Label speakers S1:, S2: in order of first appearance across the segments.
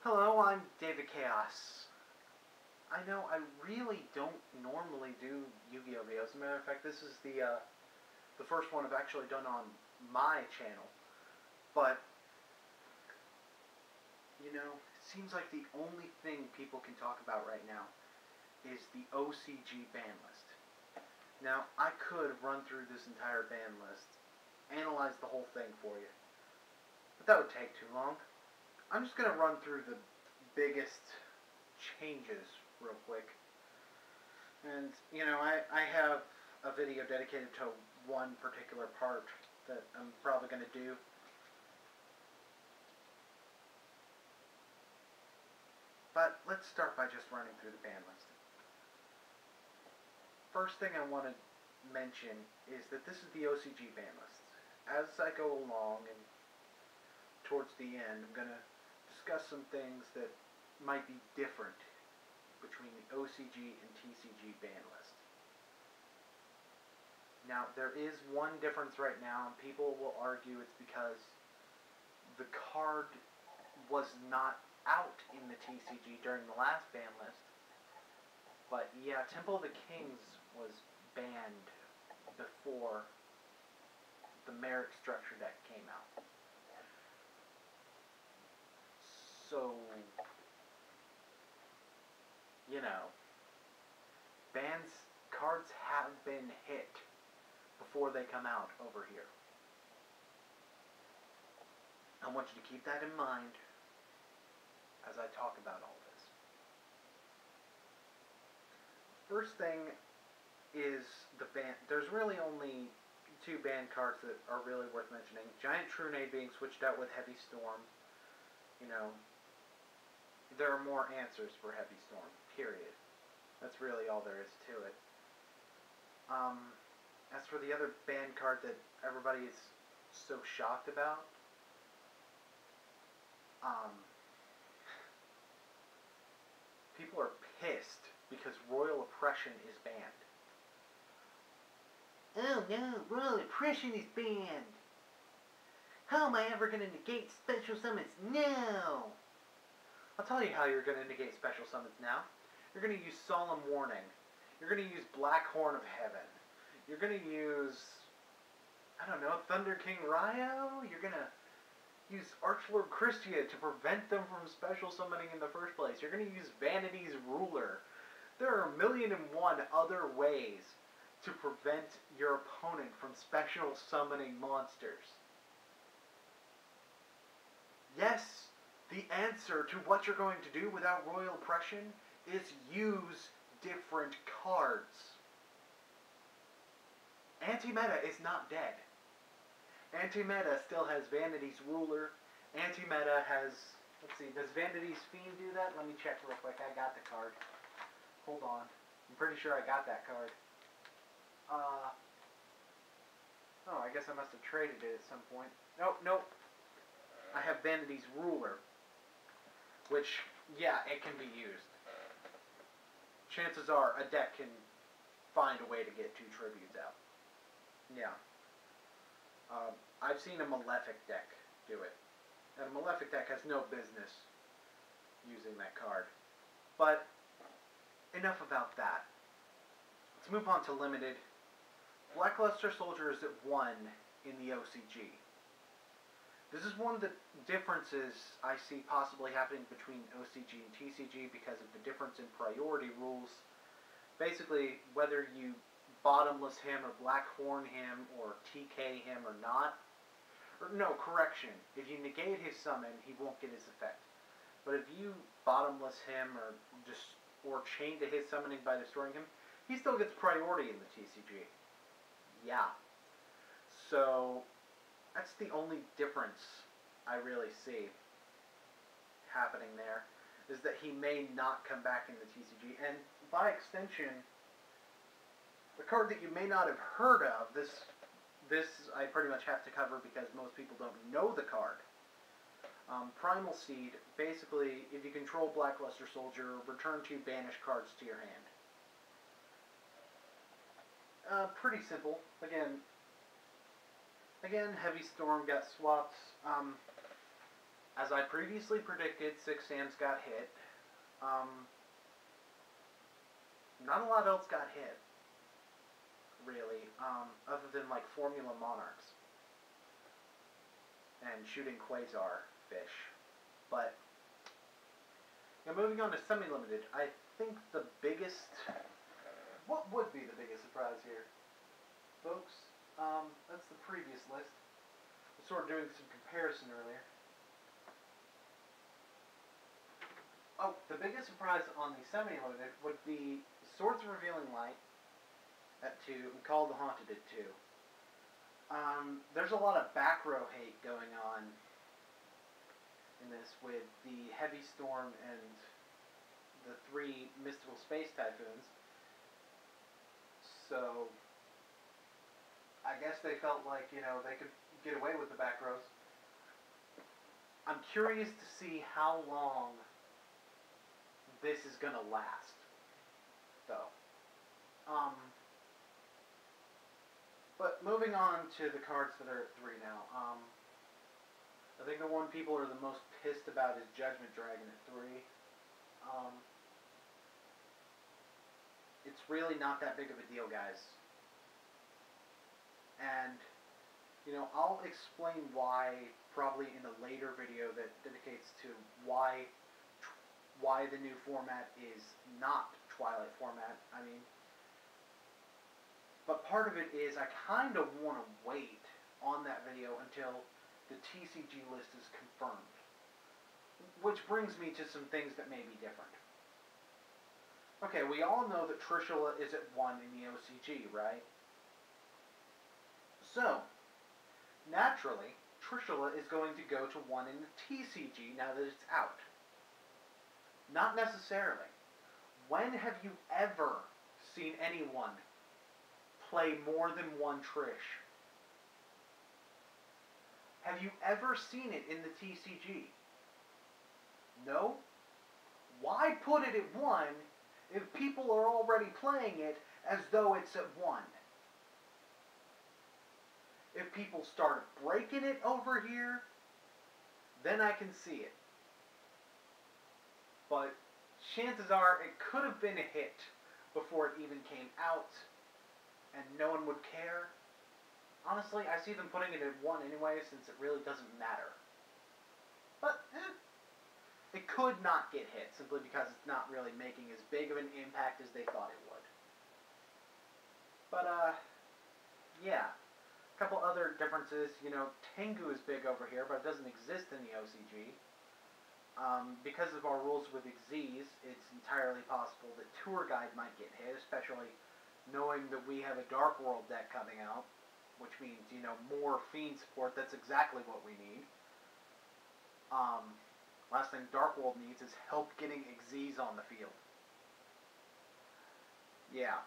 S1: Hello, I'm David Chaos. I know I really don't normally do Yu-Gi-Oh videos. As a matter of fact, this is the first one I've actually done on my channel. But, you know, it seems like the only thing people can talk about right now is the OCG ban list. Now, I could run through this entire ban list, analyze the whole thing for you, but that would take too long. I'm just going to run through the biggest changes real quick. And, you know, I have a video dedicated to one particular part that I'm probably going to do. But let's start by just running through the ban list. First thing I want to mention is that this is the OCG ban list. As I go along and towards the end, I'm going to discuss some things that might be different between the OCG and TCG ban list. Now, there is one difference right now, and people will argue it's because the card was not out in the TCG during the last ban list. But yeah, Temple of the Kings was banned before the Merit Structure deck came out. So, you know, cards have been hit before they come out over here. I want you to keep that in mind as I talk about all this. First thing is the ban. There's really only two banned cards that are really worth mentioning. Giant Trunade being switched out with Heavy Storm. You know, there are more answers for Heavy Storm, period. That's really all there is to it. As for the other banned card that everybody is so shocked about, people are pissed because Royal Oppression is banned. Oh no, Royal Oppression is banned! How am I ever going to negate special summons? No! I'll tell you how you're going to negate special summons now. You're going to use Solemn Warning. You're going to use Black Horn of Heaven. You're going to use, I don't know, Thunder King Ryo? You're going to use Archlord Christia to prevent them from special summoning in the first place. You're going to use Vanity's Ruler. There are 1,000,001 other ways to prevent your opponent from special summoning monsters. Yes, the answer to what you're going to do without Royal Oppression is use different cards. Anti-meta is not dead. Anti-meta still has Vanity's Ruler. Anti-meta has, let's see, does Vanity's Fiend do that? Let me check real quick. I got the card. Hold on. I'm pretty sure I got that card. Oh, I guess I must have traded it at some point. Nope. I have Vanity's Ruler, which, yeah, it can be used. Chances are a deck can find a way to get 2 tributes out. Yeah. I've seen a Malefic deck do it. And a Malefic deck has no business using that card. But, enough about that. Let's move on to Limited. Blackluster Soldier is at 1 in the OCG. This is one of the differences I see possibly happening between OCG and TCG because of the difference in priority rules. Basically, whether you bottomless him or black horn him or TK him or not. Or no, correction. If you negate his summon, he won't get his effect. But if you bottomless him or chain to his summoning by destroying him, he still gets priority in the TCG. Yeah. So that's the only difference I really see happening there, is that he may not come back in the TCG. And by extension, the card that you may not have heard of, this I pretty much have to cover because most people don't know the card. Primal Seed, basically, if you control Blackluster Soldier, return 2 banished cards to your hand. Pretty simple. Again, Heavy Storm got swapped. as I previously predicted, 6 stamps got hit. Not a lot else got hit, really, other than like Formula Monarchs and shooting Quasar fish. But now moving on to semi-limited, I think the biggest, what would be the biggest surprise here, folks? That's the previous list. I was sort of doing some comparison earlier. Oh, the biggest surprise on the semi-limited would be Swords of Revealing Light at 2 and Call of the Haunted at 2. There's a lot of back row hate going on in this with the Heavy Storm and the 3 Mystical Space Typhoons. So I guess they felt like, you know, they could get away with the back rows. I'm curious to see how long this is gonna last, though. But moving on to the cards that are at 3 now. I think the one people are the most pissed about is Judgment Dragon at 3. It's really not that big of a deal, guys. And, you know, I'll explain why probably in a later video that dedicates to why the new format is not Twilight format. I mean, but part of it is I kind of want to wait on that video until the TCG list is confirmed. Which brings me to some things that may be different. Okay, we all know that Trishula is at 1 in the OCG, right? So, naturally, Trishula is going to go to 1 in the TCG now that it's out. Not necessarily. When have you ever seen anyone play more than 1 Trish? Have you ever seen it in the TCG? No? Why put it at 1 if people are already playing it as though it's at 1? If people start breaking it over here, then I can see it. But chances are it could have been a hit before it even came out, and no one would care. Honestly, I see them putting it at 1 anyway, since it really doesn't matter. But, it could not get hit, simply because it's not really making as big of an impact as they thought it would. But, yeah. A couple other differences, you know, Tengu is big over here, but it doesn't exist in the OCG. Because of our rules with Xyz, it's entirely possible that Tour Guide might get hit, especially knowing that we have a Dark World deck coming out, which means, you know, more Fiend support. That's exactly what we need. Last thing Dark World needs is help getting Xyz on the field. Yeah.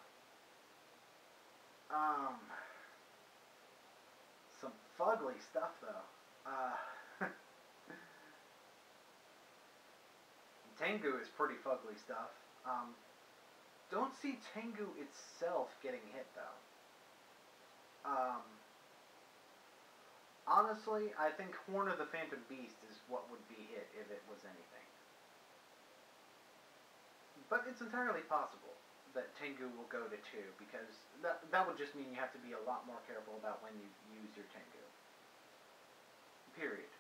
S1: Some fugly stuff, though. Tengu is pretty fugly stuff. Don't see Tengu itself getting hit, though. Honestly, I think Horn of the Phantom Beast is what would be hit if it was anything. But it's entirely possible that Tengu will go to 2, because that would just mean you have to be a lot more careful about when you use your Tengu. Period.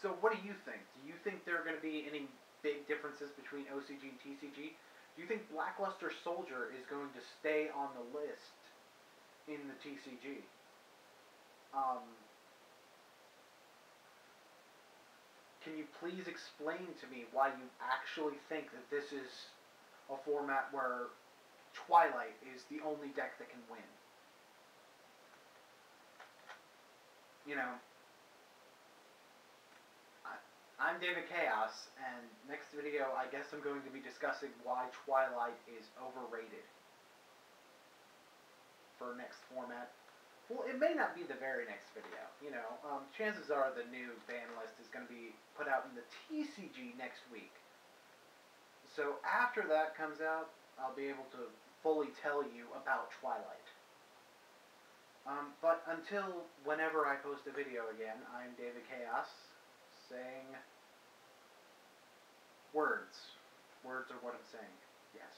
S1: So what do you think? Do you think there are going to be any big differences between OCG and TCG? Do you think Blackluster Soldier is going to stay on the list in the TCG? Can you please explain to me why you actually think that this is a format where Twilight is the only deck that can win? You know, I'm David Chaos, and next video I guess I'm going to be discussing why Twilight is overrated for next format. Well, it may not be the very next video, you know. Chances are the new ban list is going to be put out in the TCG next week. So after that comes out, I'll be able to fully tell you about Twilight. But until whenever I post a video again, I'm David Chaos, saying words. Words are what I'm saying. Yes.